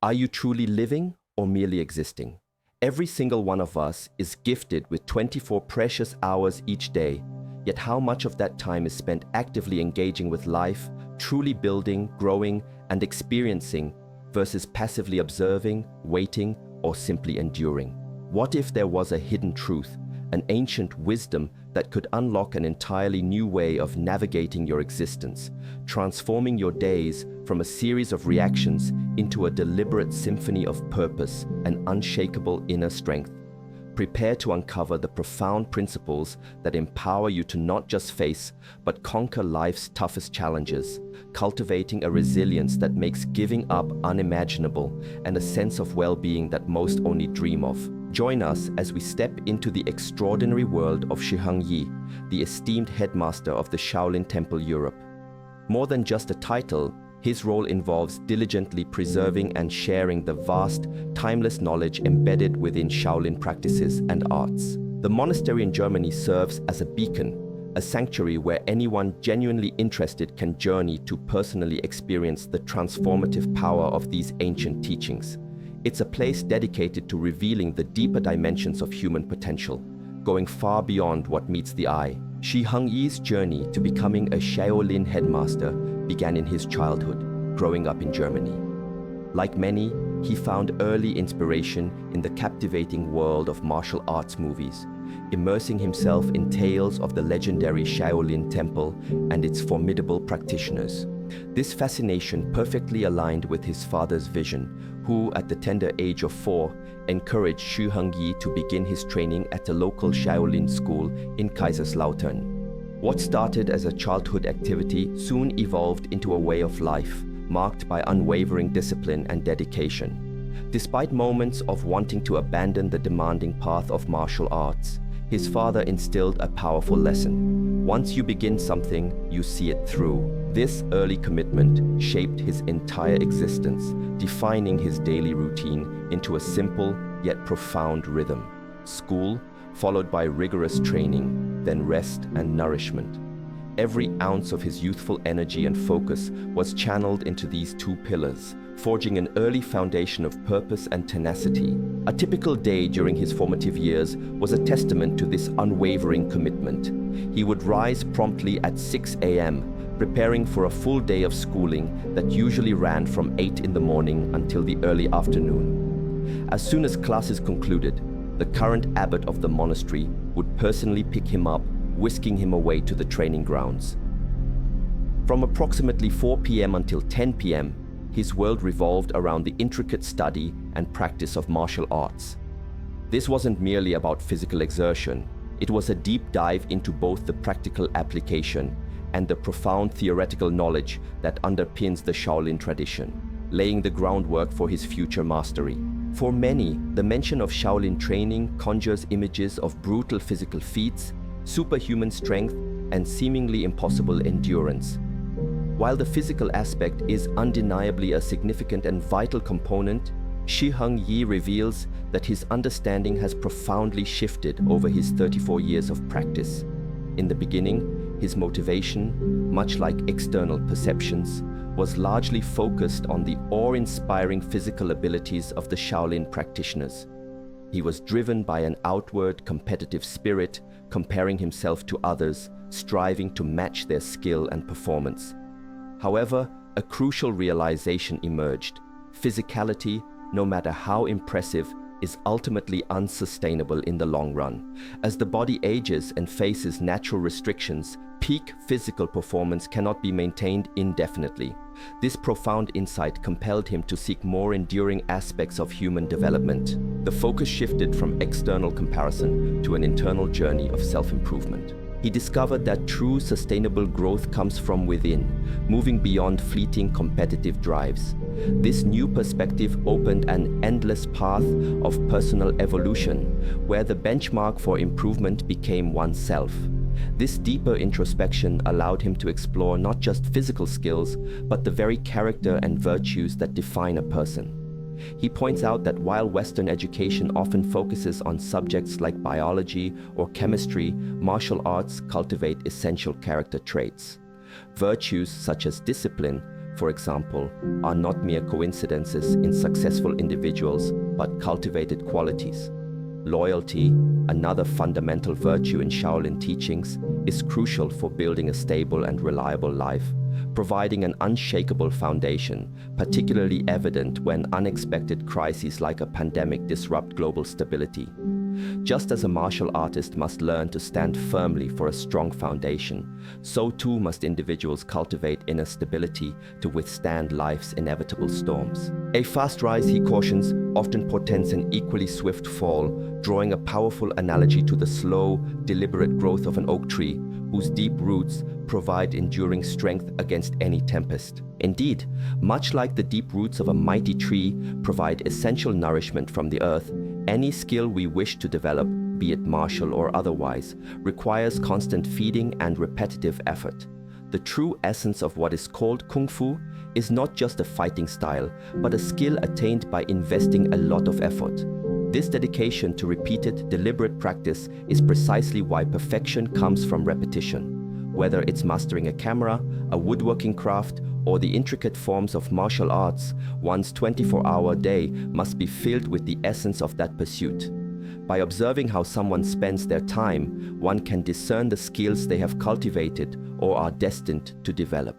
Are you truly living or merely existing? Every single one of us is gifted with 24 precious hours each day, yet how much of that time is spent actively engaging with life, truly building, growing, and experiencing, versus passively observing, waiting, or simply enduring? What if there was a hidden truth, an ancient wisdom that could unlock an entirely new way of navigating your existence, transforming your days from a series of reactions into a deliberate symphony of purpose and unshakable inner strength? Prepare to uncover the profound principles that empower you to not just face, but conquer life's toughest challenges, cultivating a resilience that makes giving up unimaginable and a sense of well-being that most only dream of. Join us as we step into the extraordinary world of Shi Heng Yi, the esteemed headmaster of the Shaolin Temple Europe. More than just a title, his role involves diligently preserving and sharing the vast, timeless knowledge embedded within Shaolin practices and arts. The monastery in Germany serves as a beacon, a sanctuary where anyone genuinely interested can journey to personally experience the transformative power of these ancient teachings. It's a place dedicated to revealing the deeper dimensions of human potential, going far beyond what meets the eye. Shi Heng Yi's journey to becoming a Shaolin headmaster began in his childhood, growing up in Germany. Like many, he found early inspiration in the captivating world of martial arts movies, immersing himself in tales of the legendary Shaolin Temple and its formidable practitioners. This fascination perfectly aligned with his father's vision, who, at the tender age of 4, encouraged Shi Heng Yi to begin his training at a local Shaolin school in Kaiserslautern. What started as a childhood activity soon evolved into a way of life, marked by unwavering discipline and dedication. Despite moments of wanting to abandon the demanding path of martial arts, his father instilled a powerful lesson. Once you begin something, you see it through. This early commitment shaped his entire existence, defining his daily routine into a simple yet profound rhythm. School, followed by rigorous training, then rest and nourishment. Every ounce of his youthful energy and focus was channeled into these two pillars, forging an early foundation of purpose and tenacity. A typical day during his formative years was a testament to this unwavering commitment. He would rise promptly at 6 a.m., preparing for a full day of schooling that usually ran from 8 in the morning until the early afternoon. As soon as classes concluded, the current abbot of the monastery would personally pick him up, whisking him away to the training grounds. From approximately 4 p.m. until 10 p.m., his world revolved around the intricate study and practice of martial arts. This wasn't merely about physical exertion. It was a deep dive into both the practical application and the profound theoretical knowledge that underpins the Shaolin tradition, laying the groundwork for his future mastery. For many, the mention of Shaolin training conjures images of brutal physical feats, superhuman strength, and seemingly impossible endurance. While the physical aspect is undeniably a significant and vital component, Shi Heng Yi reveals that his understanding has profoundly shifted over his 34 years of practice. In the beginning, his motivation, much like external perceptions, was largely focused on the awe-inspiring physical abilities of the Shaolin practitioners. He was driven by an outward competitive spirit, comparing himself to others, striving to match their skill and performance. However, a crucial realization emerged. Physicality, no matter how impressive, is ultimately unsustainable in the long run. As the body ages and faces natural restrictions, peak physical performance cannot be maintained indefinitely. This profound insight compelled him to seek more enduring aspects of human development. The focus shifted from external comparison to an internal journey of self-improvement. He discovered that true sustainable growth comes from within, moving beyond fleeting competitive drives. This new perspective opened an endless path of personal evolution, where the benchmark for improvement became oneself. This deeper introspection allowed him to explore not just physical skills, but the very character and virtues that define a person. He points out that while Western education often focuses on subjects like biology or chemistry, martial arts cultivate essential character traits. Virtues such as discipline, for example, are not mere coincidences in successful individuals, but cultivated qualities. Loyalty, another fundamental virtue in Shaolin teachings, is crucial for building a stable and reliable life, providing an unshakable foundation, particularly evident when unexpected crises like a pandemic disrupt global stability. Just as a martial artist must learn to stand firmly for a strong foundation, so too must individuals cultivate inner stability to withstand life's inevitable storms. A fast rise, he cautions, often portends an equally swift fall, drawing a powerful analogy to the slow, deliberate growth of an oak tree, whose deep roots provide enduring strength against any tempest. Indeed, much like the deep roots of a mighty tree provide essential nourishment from the earth, any skill we wish to develop, be it martial or otherwise, requires constant feeding and repetitive effort. The true essence of what is called Kung Fu is not just a fighting style, but a skill attained by investing a lot of effort. This dedication to repeated, deliberate practice is precisely why perfection comes from repetition. Whether it's mastering a camera, a woodworking craft, or the intricate forms of martial arts, one's 24-hour day must be filled with the essence of that pursuit. By observing how someone spends their time, one can discern the skills they have cultivated or are destined to develop.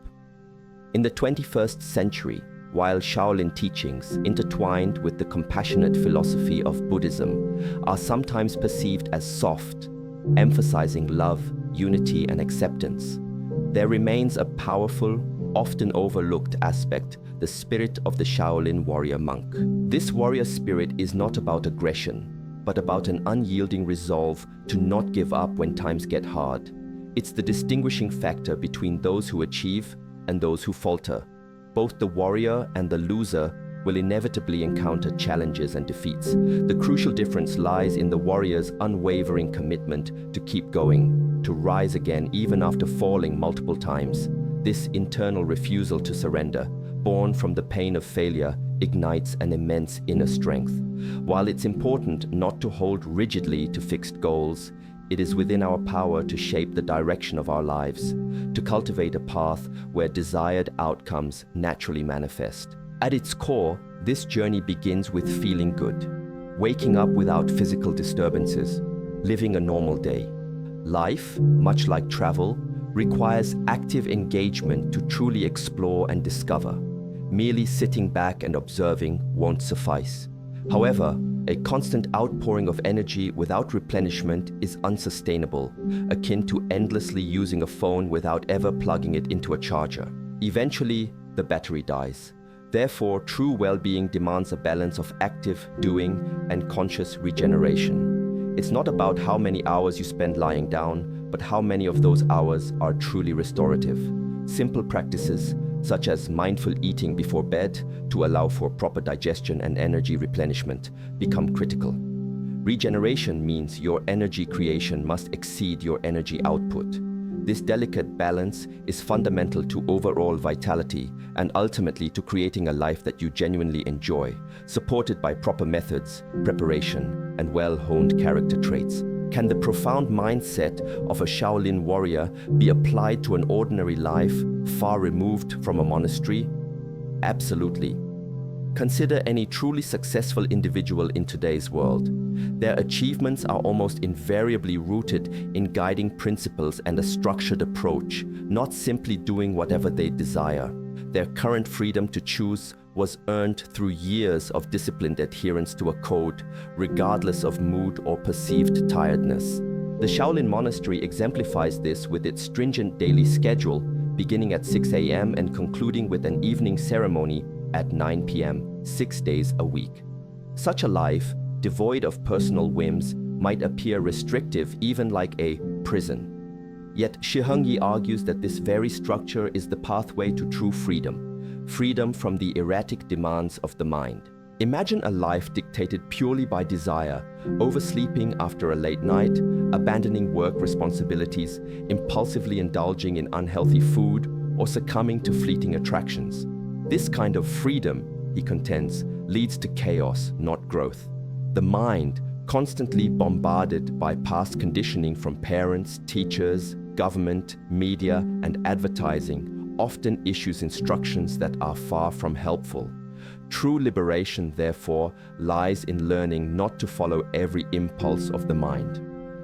In the 21st century, while Shaolin teachings, intertwined with the compassionate philosophy of Buddhism, are sometimes perceived as soft, emphasizing love, unity, and acceptance, there remains a powerful, often overlooked aspect, the spirit of the Shaolin warrior monk. This warrior spirit is not about aggression, but about an unyielding resolve to not give up when times get hard. It's the distinguishing factor between those who achieve and those who falter. Both the warrior and the loser will inevitably encounter challenges and defeats. The crucial difference lies in the warrior's unwavering commitment to keep going, to rise again even after falling multiple times. This internal refusal to surrender, born from the pain of failure, ignites an immense inner strength. While it's important not to hold rigidly to fixed goals, it is within our power to shape the direction of our lives, to cultivate a path where desired outcomes naturally manifest. At its core, this journey begins with feeling good, waking up without physical disturbances, living a normal day. Life, much like travel, requires active engagement to truly explore and discover. Merely sitting back and observing won't suffice. However, a constant outpouring of energy without replenishment is unsustainable, akin to endlessly using a phone without ever plugging it into a charger. Eventually, the battery dies. Therefore, true well-being demands a balance of active doing and conscious regeneration. It's not about how many hours you spend lying down, but how many of those hours are truly restorative. Simple practices, such as mindful eating before bed to allow for proper digestion and energy replenishment, become critical. Regeneration means your energy creation must exceed your energy output. This delicate balance is fundamental to overall vitality and ultimately to creating a life that you genuinely enjoy, supported by proper methods, preparation, and well-honed character traits. Can the profound mindset of a Shaolin warrior be applied to an ordinary life far removed from a monastery? Absolutely. Consider any truly successful individual in today's world. Their achievements are almost invariably rooted in guiding principles and a structured approach, not simply doing whatever they desire. Their current freedom to choose was earned through years of disciplined adherence to a code, regardless of mood or perceived tiredness. The Shaolin Monastery exemplifies this with its stringent daily schedule, beginning at 6 a.m. and concluding with an evening ceremony at 9 p.m., 6 days a week. Such a life, devoid of personal whims, might appear restrictive, even like a prison. Yet Shi Heng Yi argues that this very structure is the pathway to true freedom, freedom from the erratic demands of the mind. Imagine a life dictated purely by desire, oversleeping after a late night, abandoning work responsibilities, impulsively indulging in unhealthy food, or succumbing to fleeting attractions. This kind of freedom, he contends, leads to chaos, not growth. The mind, constantly bombarded by past conditioning from parents, teachers, government, media, and advertising, often issues instructions that are far from helpful. True liberation, therefore, lies in learning not to follow every impulse of the mind.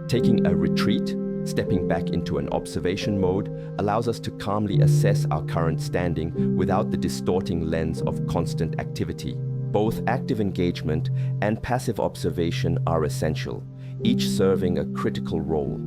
Taking a retreat, stepping back into an observation mode, allows us to calmly assess our current standing without the distorting lens of constant activity. Both active engagement and passive observation are essential, each serving a critical role.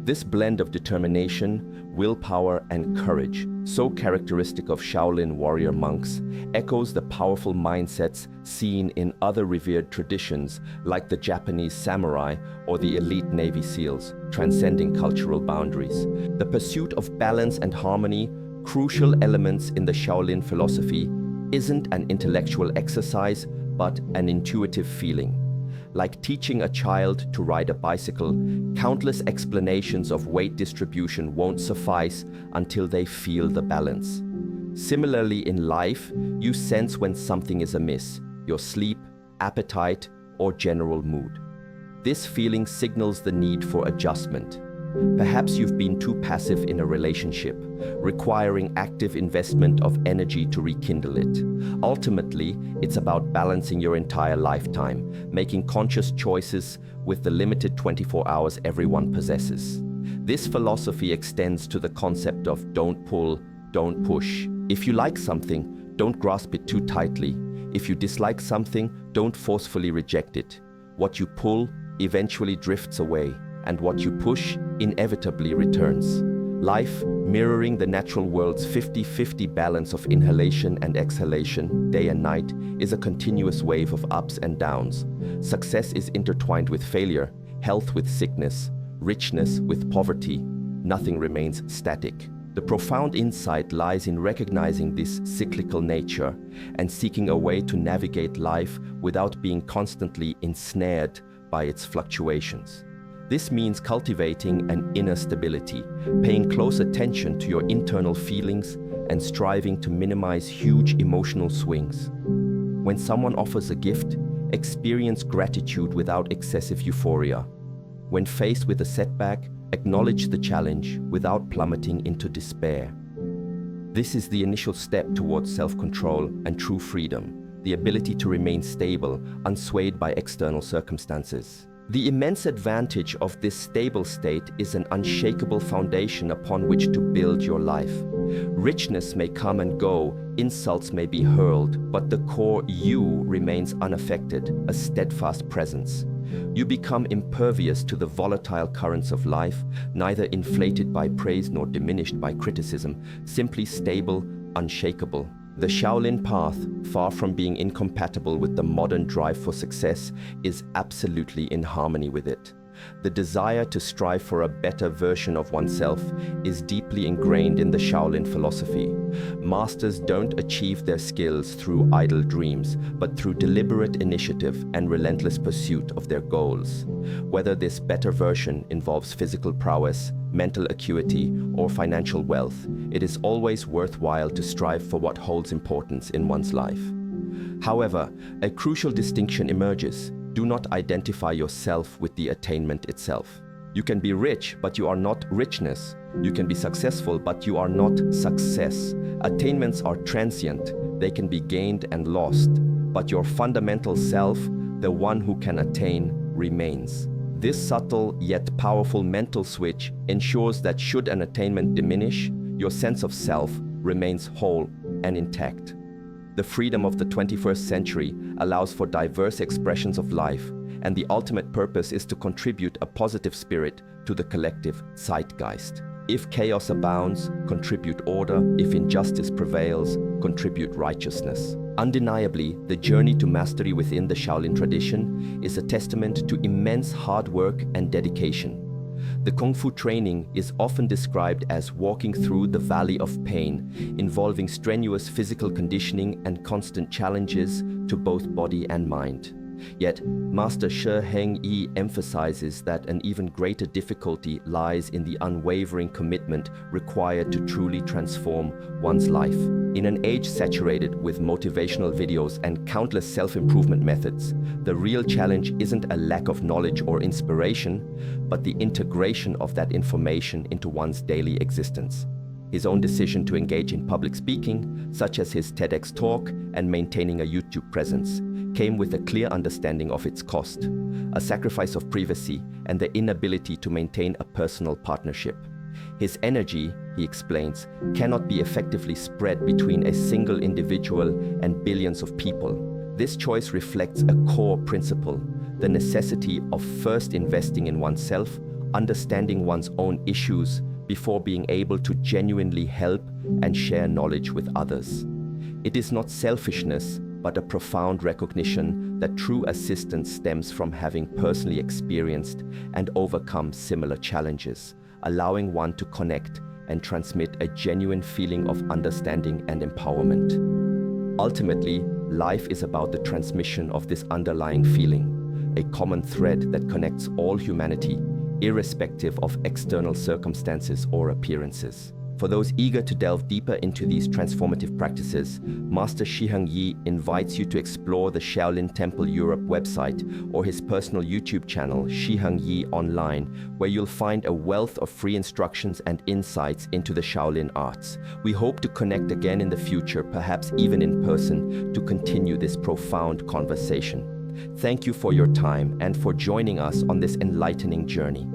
This blend of determination, willpower, and courage, so characteristic of Shaolin warrior monks, echoes the powerful mindsets seen in other revered traditions like the Japanese samurai or the elite Navy SEALs, transcending cultural boundaries. The pursuit of balance and harmony, crucial elements in the Shaolin philosophy, isn't an intellectual exercise, but an intuitive feeling. Like teaching a child to ride a bicycle, countless explanations of weight distribution won't suffice until they feel the balance. Similarly, in life, you sense when something is amiss, your sleep, appetite, or general mood. This feeling signals the need for adjustment. Perhaps you've been too passive in a relationship, requiring active investment of energy to rekindle it. Ultimately, it's about balancing your entire lifetime, making conscious choices with the limited 24 hours everyone possesses. This philosophy extends to the concept of don't pull, don't push. If you like something, don't grasp it too tightly. If you dislike something, don't forcefully reject it. What you pull eventually drifts away, and what you push inevitably returns. Life, mirroring the natural world's 50-50 balance of inhalation and exhalation, day and night, is a continuous wave of ups and downs. Success is intertwined with failure, health with sickness, richness with poverty. Nothing remains static. The profound insight lies in recognizing this cyclical nature and seeking a way to navigate life without being constantly ensnared by its fluctuations. This means cultivating an inner stability, paying close attention to your internal feelings, and striving to minimize huge emotional swings. When someone offers a gift, experience gratitude without excessive euphoria. When faced with a setback, acknowledge the challenge without plummeting into despair. This is the initial step towards self-control and true freedom, the ability to remain stable, unswayed by external circumstances. The immense advantage of this stable state is an unshakable foundation upon which to build your life. Richness may come and go, insults may be hurled, but the core you remains unaffected, a steadfast presence. You become impervious to the volatile currents of life, neither inflated by praise nor diminished by criticism, simply stable, unshakable. The Shaolin path, far from being incompatible with the modern drive for success, is absolutely in harmony with it. The desire to strive for a better version of oneself is deeply ingrained in the Shaolin philosophy. Masters don't achieve their skills through idle dreams, but through deliberate initiative and relentless pursuit of their goals. Whether this better version involves physical prowess, mental acuity, or financial wealth, it is always worthwhile to strive for what holds importance in one's life. However, a crucial distinction emerges. Do not identify yourself with the attainment itself. You can be rich, but you are not richness. You can be successful, but you are not success. Attainments are transient. They can be gained and lost. But your fundamental self, the one who can attain, remains. This subtle yet powerful mental switch ensures that should an attainment diminish, your sense of self remains whole and intact. The freedom of the 21st century allows for diverse expressions of life, and the ultimate purpose is to contribute a positive spirit to the collective zeitgeist. If chaos abounds, contribute order. If injustice prevails, contribute righteousness. Undeniably, the journey to mastery within the Shaolin tradition is a testament to immense hard work and dedication. The Kung Fu training is often described as walking through the valley of pain, involving strenuous physical conditioning and constant challenges to both body and mind. Yet, Master Shi Heng Yi emphasizes that an even greater difficulty lies in the unwavering commitment required to truly transform one's life. In an age saturated with motivational videos and countless self-improvement methods, the real challenge isn't a lack of knowledge or inspiration, but the integration of that information into one's daily existence. His own decision to engage in public speaking, such as his TEDx talk and maintaining a YouTube presence, came with a clear understanding of its cost, a sacrifice of privacy and the inability to maintain a personal partnership. His energy, he explains, cannot be effectively spread between a single individual and billions of people. This choice reflects a core principle, the necessity of first investing in oneself, understanding one's own issues, before being able to genuinely help and share knowledge with others. It is not selfishness, but a profound recognition that true assistance stems from having personally experienced and overcome similar challenges, allowing one to connect and transmit a genuine feeling of understanding and empowerment. Ultimately, life is about the transmission of this underlying feeling, a common thread that connects all humanity, irrespective of external circumstances or appearances. For those eager to delve deeper into these transformative practices, Master Shi Heng Yi invites you to explore the Shaolin Temple Europe website or his personal YouTube channel, Shi Heng Yi Online, where you'll find a wealth of free instructions and insights into the Shaolin arts. We hope to connect again in the future, perhaps even in person, to continue this profound conversation. Thank you for your time and for joining us on this enlightening journey.